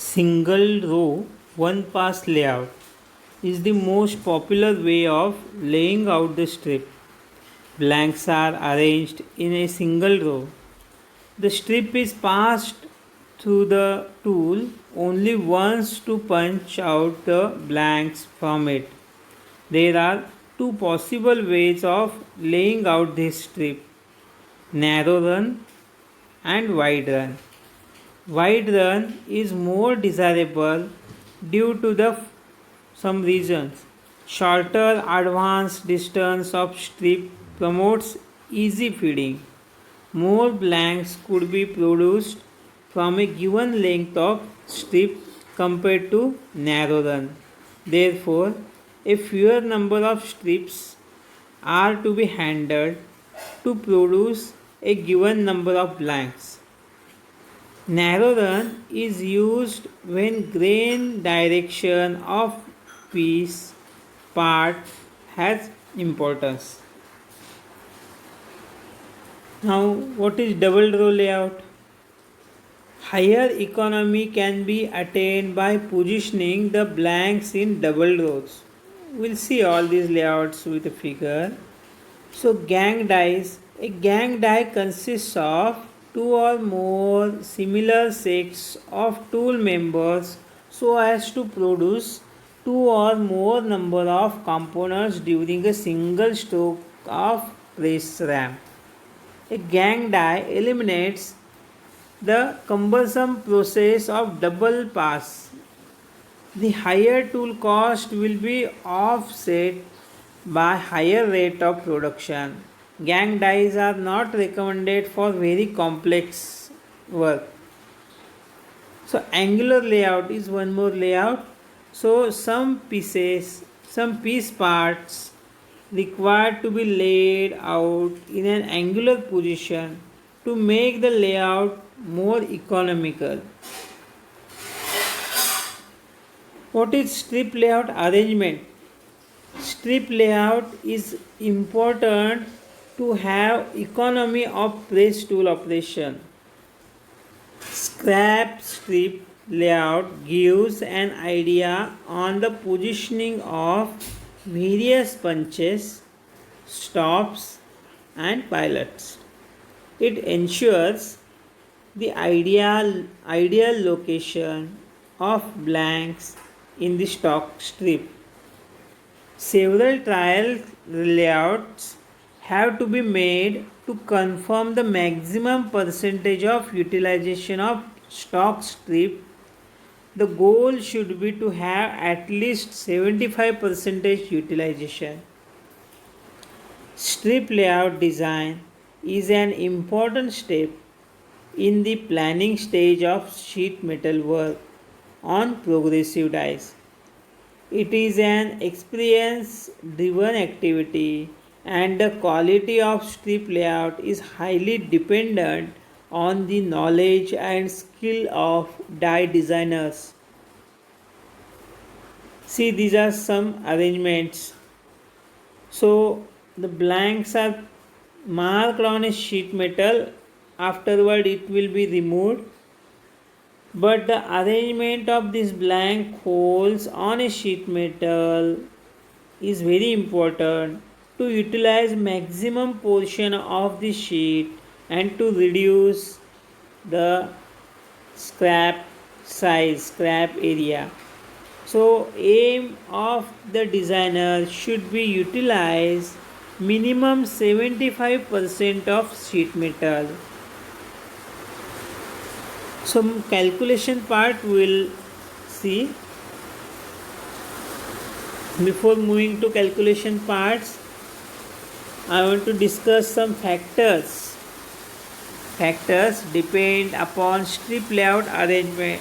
Single row, one pass layout is the most popular way of laying out the strip. Blanks are arranged in a single row. The strip is passed through the tool only once to punch out the blanks from it. There are two possible ways of laying out this strip: narrow run and wide run. Wide run is more desirable due to some reasons. Shorter advance distance of strip promotes easy feeding. More blanks could be produced from a given length of strip compared to narrow run. Therefore, a fewer number of strips are to be handled to produce a given number of blanks. Narrow run is used when grain direction of piece part has importance. Now, what is double row layout? Higher economy can be attained by positioning the blanks in double rows. We'll see all these layouts with a figure. So, gang dies. A gang die consists of two or more similar sets of tool members so as to produce two or more number of components during a single stroke of press ram. A gang die eliminates the cumbersome process of double pass. The higher tool cost will be offset by higher rate of production. Gang dies are not recommended for very complex work. So angular layout is one more layout. So some piece parts required to be laid out in an angular position to make the layout more economical. What is strip layout arrangement? Strip layout is important to have economy of press tool operation. Scrap strip layout gives an idea on the positioning of various punches, stops and pilots. It ensures the ideal location of blanks in the stock strip. Several trial layouts have to be made to confirm the maximum percentage of utilization of stock strip. The goal should be to have at least 75% utilization. Strip layout design is an important step in the planning stage of sheet metal work on progressive dies. It is an experience driven activity and the quality of strip layout is highly dependent on the knowledge and skill of die designers. See, these are some arrangements. So the blanks are marked on a sheet metal, afterward it will be removed, but the arrangement of these blank holes on a sheet metal is very important to utilize maximum portion of the sheet and to reduce the scrap size, scrap area. So aim of the designer should be utilize minimum 75% of sheet metal. Some calculation part we will see. Before moving to calculation parts, I want to discuss some factors. Factors depend upon strip layout arrangement.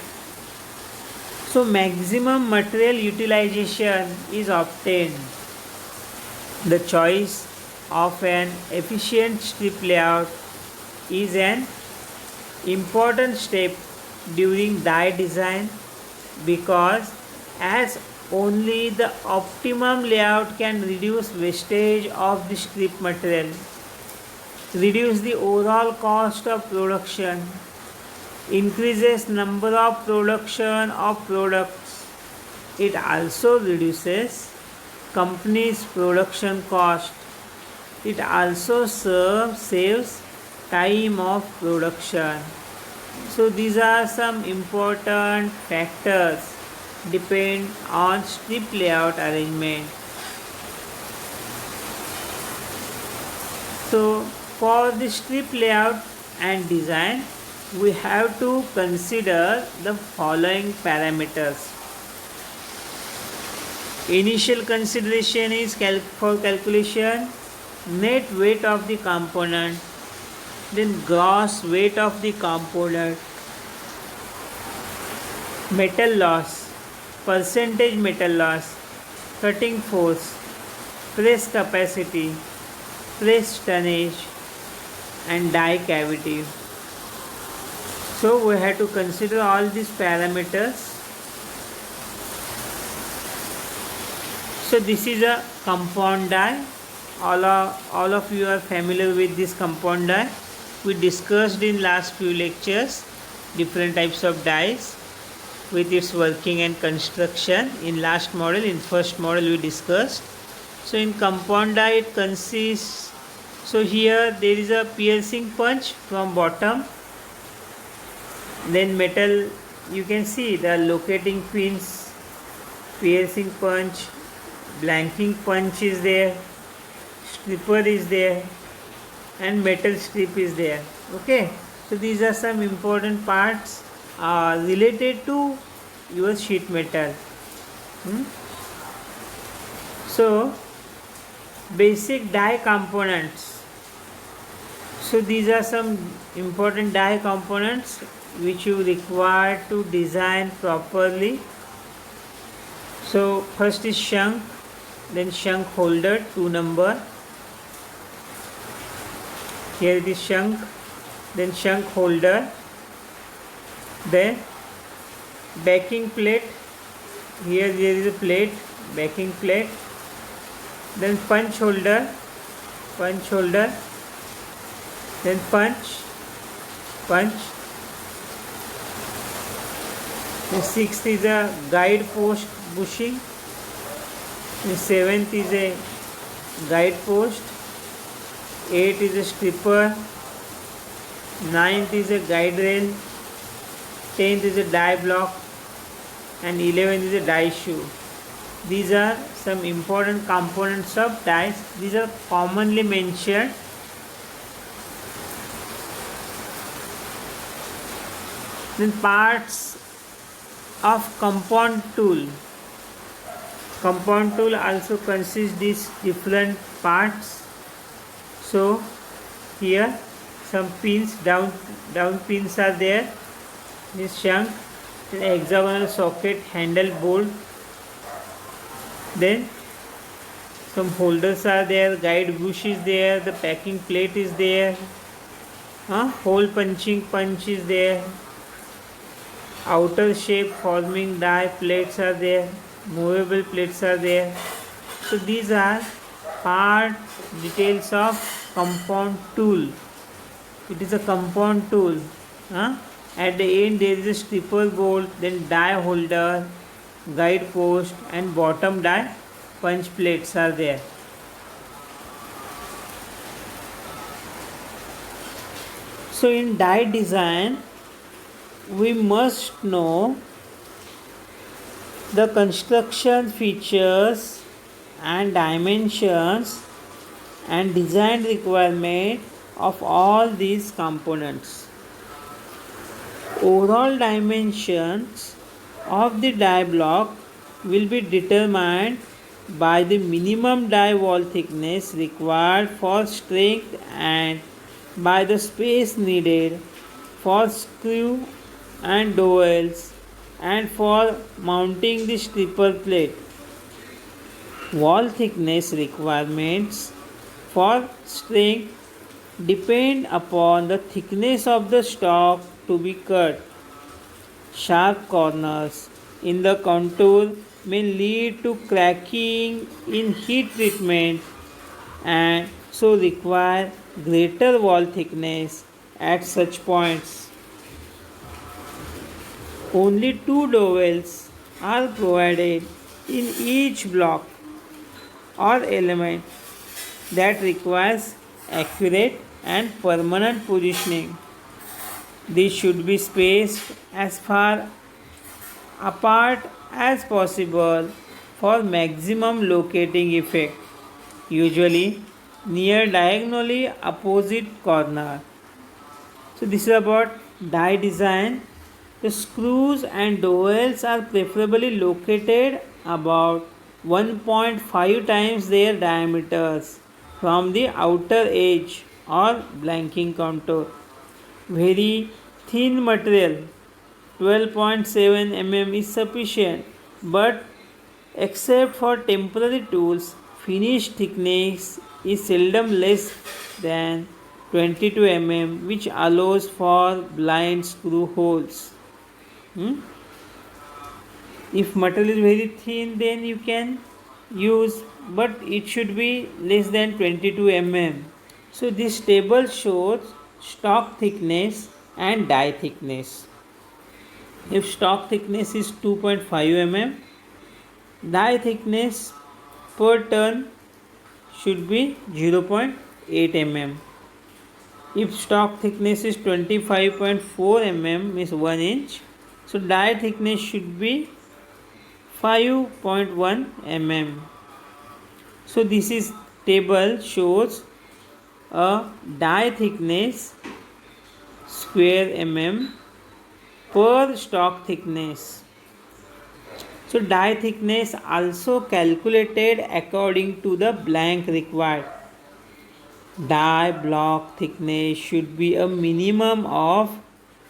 So maximum material utilization is obtained. The choice of an efficient strip layout is an important step during die design because as only the optimum layout can reduce wastage of the strip material, reduce the overall cost of production increases number of production of products. It also reduces company's production cost. It also saves time of production. So these are some important factors depend on strip layout arrangement. So for the strip layout and design, we have to consider the following parameters. Initial consideration is for calculation net weight of the component, then gross weight of the component, metal loss, percentage metal loss, cutting force, press capacity, press tonnage, and die cavity. So we have to consider all these parameters. So this is a compound die. All of you are familiar with this compound die. We discussed in last few lectures different types of dies with its working and construction. In last model, in first model we discussed. So in compound die it consists, so here there is a piercing punch from bottom, then metal, you can see the locating pins, piercing punch, blanking punch is there, stripper is there, and metal strip is there. Okay, so these are some important parts related to your sheet metal. So basic die components. So these are some important die components which you require to design properly. So first is shank, then shank holder 2 number. Here it is shank, then shank holder, then backing plate. Here there is a plate, backing plate, then punch holder, then punch. The sixth is a guide post bushing. The seventh is a guide post. 8 is a stripper. 9th is a guide rail. 10th is a die block. And 11th is a die shoe. These are some important components of dies. These are commonly mentioned. Then parts of compound tool. Compound tool also consists these different parts. So here some pins, down pins are there. This shank, then hexagonal socket, handle, bolt. Then some holders are there, guide bush is there, the packing plate is there, hole punching punch is there, outer shape forming die plates are there, movable plates are there. So these are part details of compound tool. It is a compound tool. At the end there is a stripper bolt, then die holder, guide post, and bottom die punch plates are there. So in die design we must know the construction features and dimensions and design requirement of all these components. Overall dimensions of the die block will be determined by the minimum die wall thickness required for strength and by the space needed for screw and dowels and for mounting the stripper plate. Wall thickness requirements for strength depend upon the thickness of the stock to be cut. Sharp corners in the contour may lead to cracking in heat treatment and so require greater wall thickness at such points. Only two dowels are provided in each block or element that requires accurate and permanent positioning. These should be spaced as far apart as possible for maximum locating effect, usually near diagonally opposite corner. So this is about die design. The screws and dowels are preferably located about 1.5 times their diameters from the outer edge or blanking contour. Very thin material 12.7 mm is sufficient, but except for temporary tools, finish thickness is seldom less than 22 mm, which allows for blind screw holes. Hmm? If material is very thin, then you can use, but it should be less than 22 mm. So this table shows stock thickness and die thickness. If stock thickness is 2.5 mm, die thickness per turn should be 0.8 mm. If stock thickness is 25.4 mm, means 1 inch, so die thickness should be 5.1 mm. So this is table shows a die thickness square mm per stock thickness. So die thickness also calculated according to the blank required. Die block thickness should be a minimum of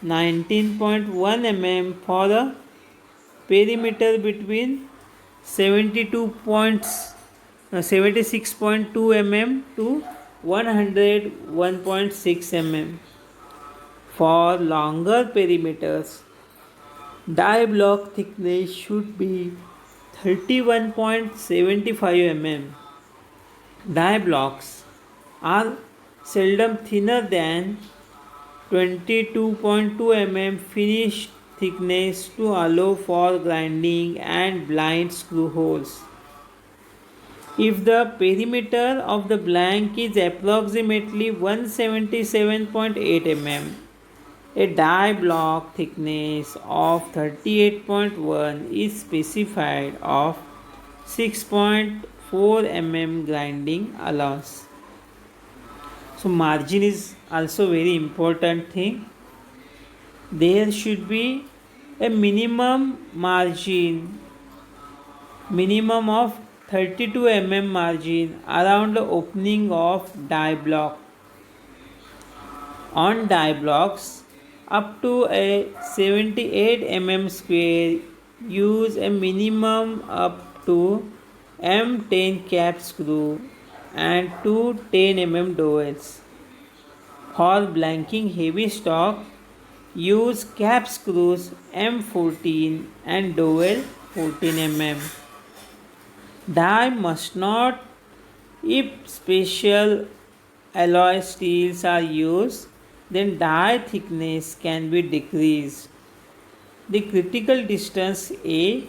19.1 mm for the perimeter between 76.2 mm to 101.6 mm. For longer perimeters, die block thickness should be 31.75 mm. Die blocks are seldom thinner than 22.2 mm finished thickness to allow for grinding and blind screw holes. If the perimeter of the blank is approximately 177.8 mm, a die block thickness of 38.1 is specified of 6.4 mm grinding allowance. So margin is also very important thing. There should be a minimum margin, minimum of 32 mm margin around the opening of die block. On die blocks up to a 78 mm square, use a minimum up to M10 cap screw and two 10 mm dowels. For blanking heavy stock, use cap screws M14 and dowel 14 mm. Die must not, if special alloy steels are used, then die thickness can be decreased. The critical distance A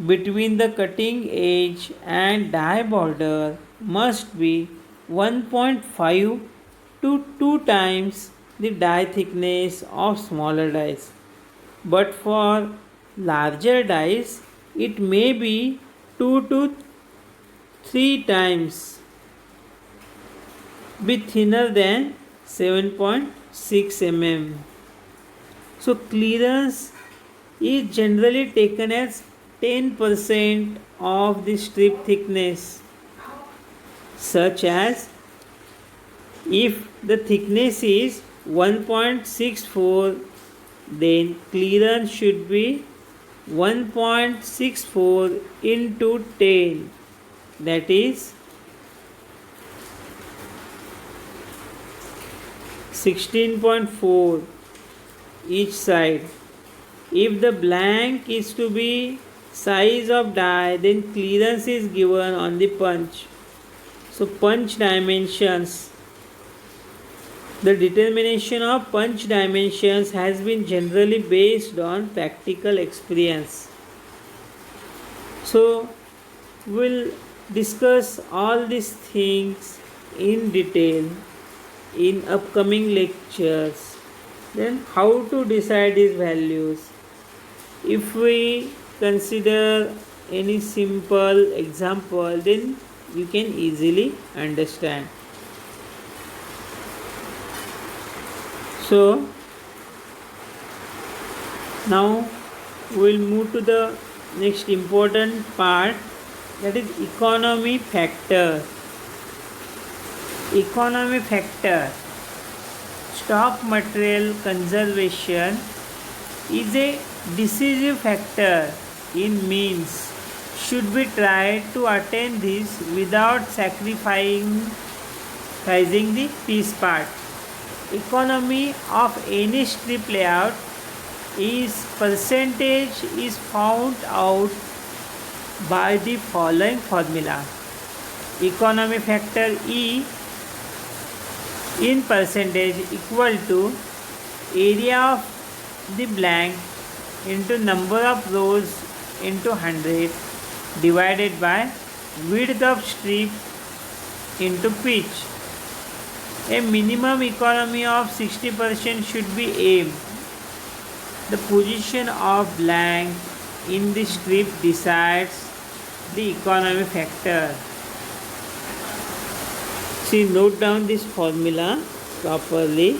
between the cutting edge and die border must be 1.5 to 2 times the die thickness of smaller dies. But for larger dies, it may be 2 to 3 times be thinner than 7.6 mm. So clearance is generally taken as 10% of the strip thickness, such as if the thickness is 1.64, then clearance should be 1.64 into 10, that is 16.4 each side. If the blank is to be size of die, then clearance is given on the punch. So punch dimensions The determination of punch dimensions has been generally based on practical experience. So, we'll discuss all these things in detail in upcoming lectures. Then, how to decide these values? If we consider any simple example, then you can easily understand. So now we'll move to the next important part, that is economy factor. Economy factor. Stock material conservation is a decisive factor in means should be tried to attain this without sacrificing the piece part. Economy of any strip layout is percentage is found out by the following formula. Economy factor E in percentage equal to area of the blank into number of rows into 100 divided by width of strip into pitch. A minimum economy of 60% should be aimed. The position of blank in the strip decides the economy factor. See, note down this formula properly.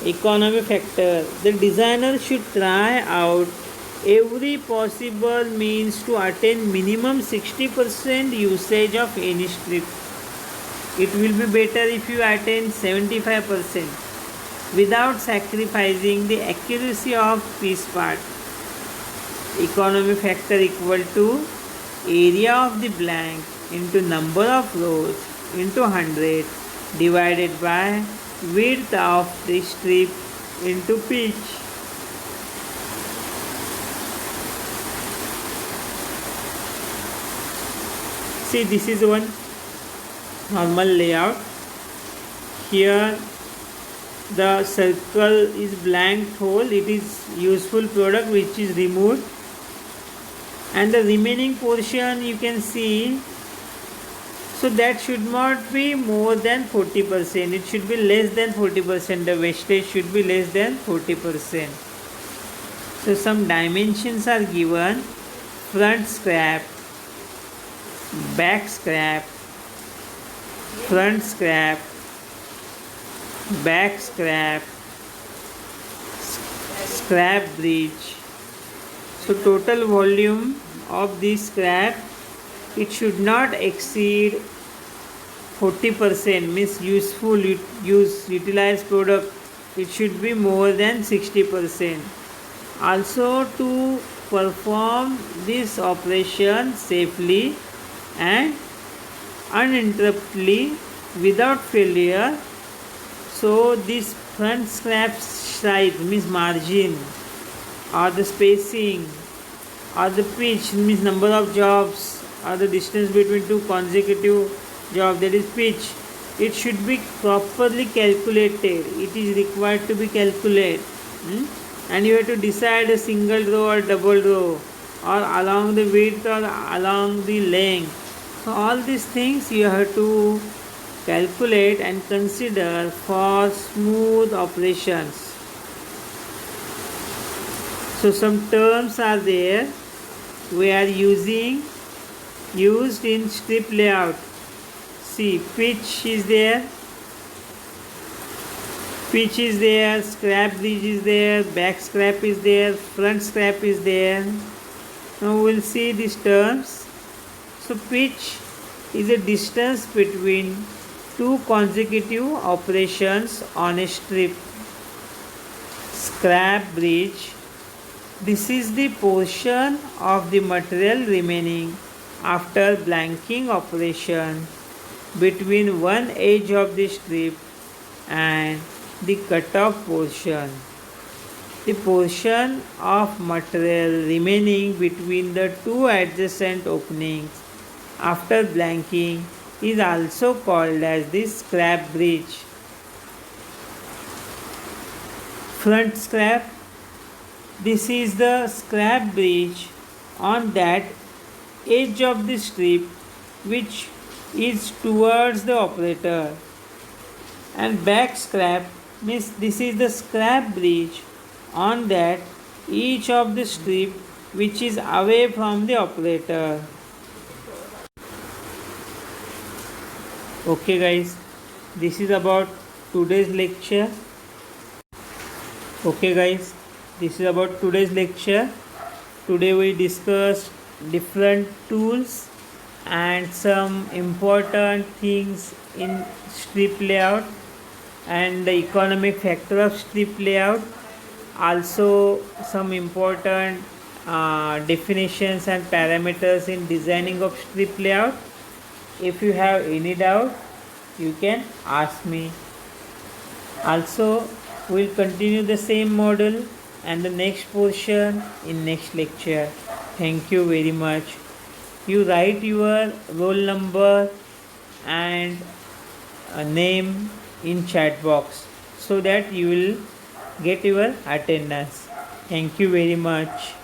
Economy factor. The designer should try out every possible means to attain minimum 60% usage of any strip. It will be better if you attain 75% without sacrificing the accuracy of piece part. Economy factor equal to area of the blank into number of rows into 100 divided by width of the strip into pitch. See, this is one normal layout. Here the circle is blank hole, it is useful product which is removed, and the remaining portion you can see, so that should not be more than 40%, it should be less than 40%, the wastage should be less than 40%. So some dimensions are given: front scrap, back scrap, front scrap, back scrap, scrap bridge. So total volume of this scrap, it should not exceed 40%, means utilized product, it should be more than 60%. Also, to perform this operation safely and uninterruptedly without failure, so this front scrap size means margin, or the spacing, or the pitch means number of jobs, or the distance between two consecutive jobs, that is pitch, it should be properly calculated. It is required to be calculated, and you have to decide a single row or double row, or along the width or along the length. So all these things you have to calculate and consider for smooth operations. So some terms are there we are used in strip layout. See, pitch is there, scrap bridge is there, back scrap is there, front scrap is there. Now we will see these terms. So pitch is a distance between two consecutive operations on a strip. Scrap bridge, this is the portion of the material remaining after blanking operation between one edge of the strip and the cut-off portion. The portion of material remaining between the two adjacent openings after blanking is also called as the scrap bridge. Front scrap. This is the scrap bridge on that edge of the strip which is towards the operator. And back scrap means this is the scrap bridge on that each of the strip which is away from the operator. Okay guys, this is about today's lecture. Okay guys, this is about today's lecture. Today we discussed different tools and some important things in strip layout and the economic factor of strip layout. Also some important definitions and parameters in designing of strip layout. If you have any doubt, you can ask me. Also, we'll continue the same model and the next portion in next lecture. Thank you very much. You write your roll number and a name in chat box so that you will get your attendance. Thank you very much.